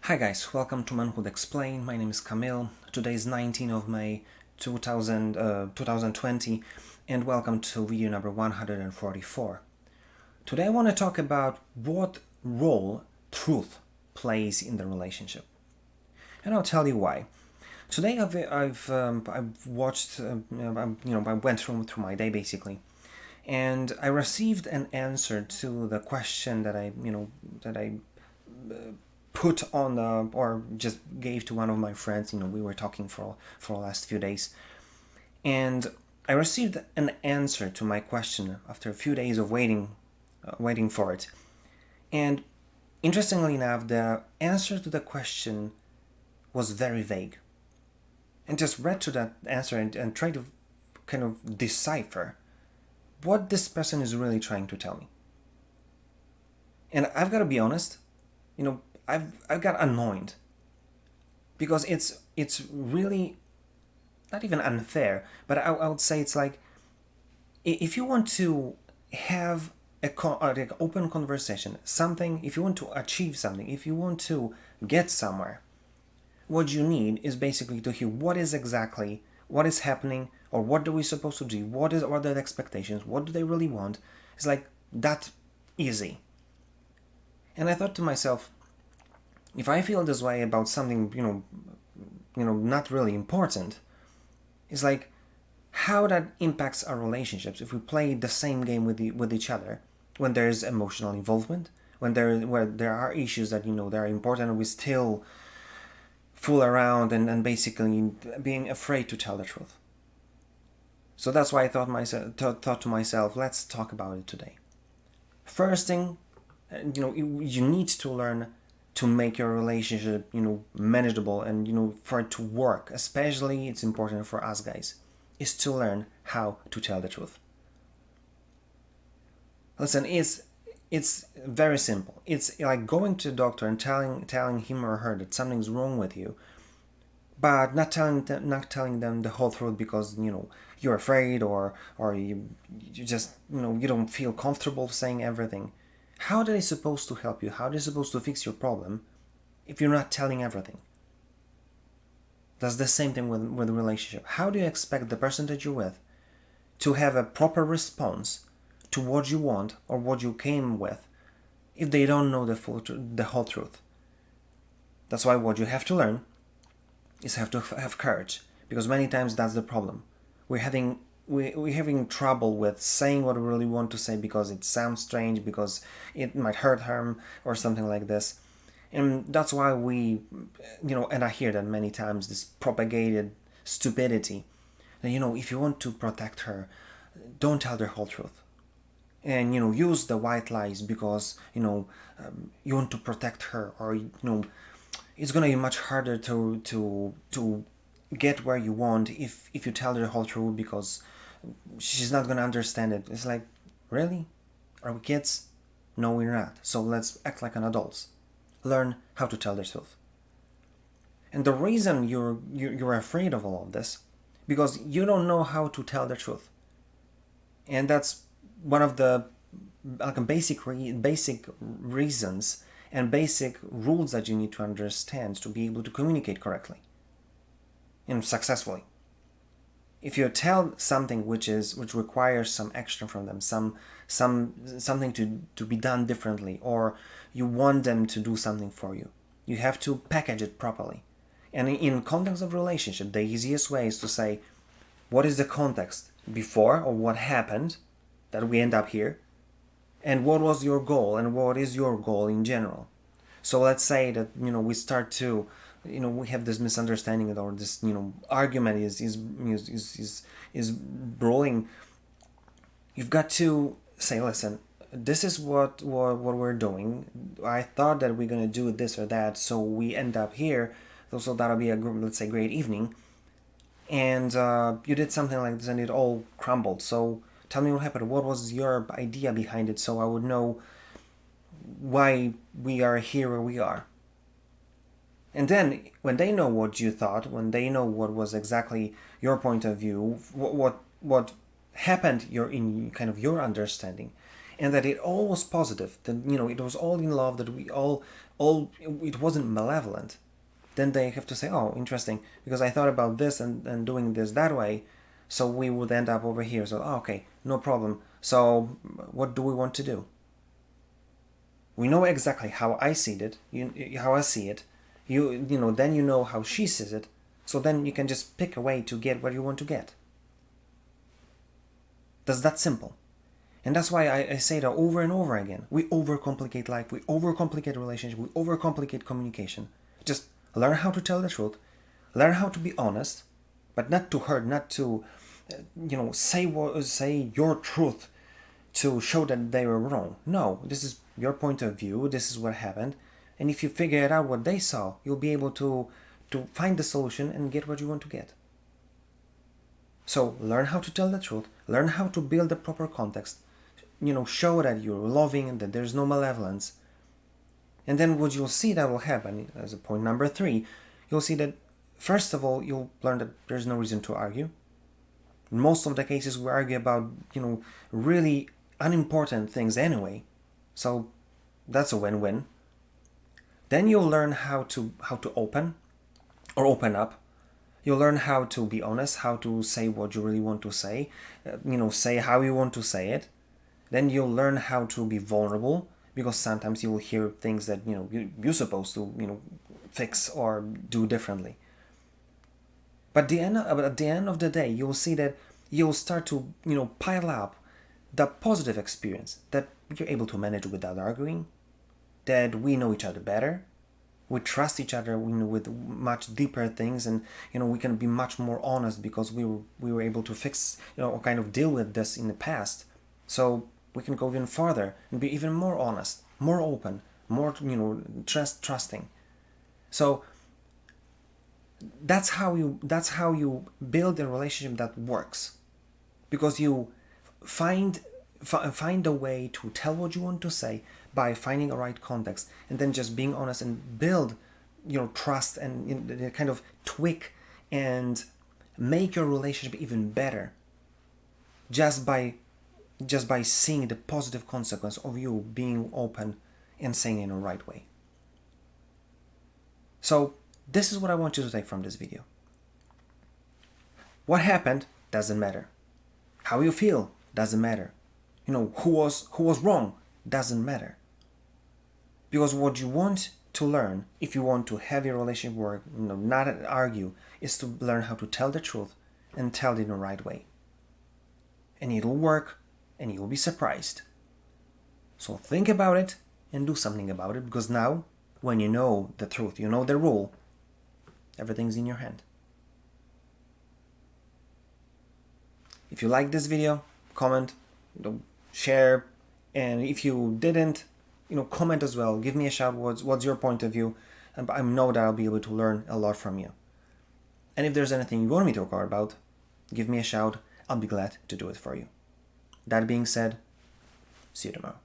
Hi guys, welcome to Manhood Explained. My name is Camille. Today is 19th of May 2020 and welcome to video number 144. Today I want to talk about what role truth plays in the relationship. And I'll tell you why. Today I've watched, I went through my day basically, and I received an answer to the question that I put on or just gave to one of my friends. We were talking for the last few days, and I received an answer to my question after a few days of waiting for it. And interestingly enough, the answer to the question was very vague. And just read to that answer and tried to kind of decipher what this person is really trying to tell me. And I've got to be honest, I've got annoyed because it's really not even unfair, but I would say it's like, if you want to have like open conversation, if you want to achieve something, if you want to get somewhere, what you need is basically to hear what is happening, or what are we supposed to do, what are their expectations, what do they really want. It's like that easy. And I thought to myself, if I feel this way about something, not really important, it's like how that impacts our relationships if we play the same game with each other when there's emotional involvement, where there are issues that that are important, and we still fool around and basically being afraid to tell the truth. So that's why I thought to myself, let's talk about it today. First thing, you need to learn to make your relationship, manageable, and for it to work. Especially, it's important for us guys, is to learn how to tell the truth. Listen, it's very simple. It's like going to the doctor and telling him or her that something's wrong with you, but not telling them the whole truth because you're afraid, or you just you don't feel comfortable saying everything. How are they supposed to help you? How are they supposed to fix your problem if you're not telling everything? That's the same thing with a relationship. How do you expect the person that you're with to have a proper response to what you want or what you came with if they don't know the whole truth? That's why what you have to learn is have to have courage, because many times that's the problem. We're having trouble with saying what we really want to say because it sounds strange, because it might hurt harm or something like this. And that's why and I hear that many times, this propagated stupidity that if you want to protect her, don't tell the whole truth, and use the white lies because you want to protect her, or it's gonna be much harder to get where you want if you tell her the whole truth, because she's not gonna understand it. It's like, really? Are we kids? No, we're not. So let's act like an adults. Learn how to tell the truth. And the reason you're afraid of all of this, because you don't know how to tell the truth. And that's one of the basic reasons and basic rules that you need to understand to be able to communicate correctly and successfully. If you tell something which requires some action from them, something to be done differently, or you want them to do something for you, you have to package it properly. And in context of relationship, the easiest way is to say, what is the context before, or what happened that we end up here, and what was your goal, and what is your goal in general. So let's say that we start to we have this misunderstanding, or this argument is brewing. You've got to say, listen, this is what we're doing. I thought that we're gonna do this or that, so we end up here. So that'll be let's say great evening, and you did something like this and it all crumbled. So tell me what happened. What was your idea behind it, so I would know why we are here where we are. And then when they know what you thought, when they know what was exactly your point of view, what happened in kind of your understanding, and that it all was positive, that it was all in love, that we all it wasn't malevolent, then they have to say, oh, interesting, because I thought about this and doing this that way, so we would end up over here. So okay, no problem. So what do we want to do? We know exactly how I see it. How I see it. Then you know how she sees it. So then you can just pick a way to get where you want to get. That's that simple. And that's why I say that over and over again. We overcomplicate life. We overcomplicate relationship. We overcomplicate communication. Just learn how to tell the truth. Learn how to be honest, but not to hurt, not to, say your truth to show that they were wrong. No, this is your point of view. This is what happened. And if you figure it out what they saw, you'll be able to find the solution and get what you want to get. So learn how to tell the truth. Learn how to build the proper context. Show that you're loving and that there's no malevolence. And then what you'll see that will happen, as a point number 3, you'll see that, first of all, you'll learn that there's no reason to argue. In most of the cases, we argue about, really unimportant things anyway. So that's a win-win. Then you'll learn how to open up. You'll learn how to be honest, how to say what you really want to say, say how you want to say it. Then you'll learn how to be vulnerable, because sometimes you will hear things that you're supposed to fix or do differently. But at the end of the day, you'll see that you'll start to pile up the positive experience, that you're able to manage without arguing, that we know each other better, we trust each other with much deeper things, and we can be much more honest because we were able to fix or kind of deal with this in the past. So we can go even farther and be even more honest, more open, more trusting. So that's how you build a relationship that works, because you find a way to tell what you want to say by finding a right context, and then just being honest and build trust and kind of tweak and make your relationship even better just by seeing the positive consequence of you being open and saying it in the right way. So this is what I want you to take from this video. What happened doesn't matter. How you feel doesn't matter. Who was wrong doesn't matter. Because what you want to learn, if you want to have your relationship work, not argue, is to learn how to tell the truth and tell it in the right way. And it'll work, and you'll be surprised. So think about it and do something about it, because now, when you know the truth, you know the rule, everything's in your hand. If you like this video, comment, share, and if you didn't, comment as well. Give me a shout. What's your point of view? And I know that I'll be able to learn a lot from you. And if there's anything you want me to talk about, give me a shout. I'll be glad to do it for you. That being said, see you tomorrow.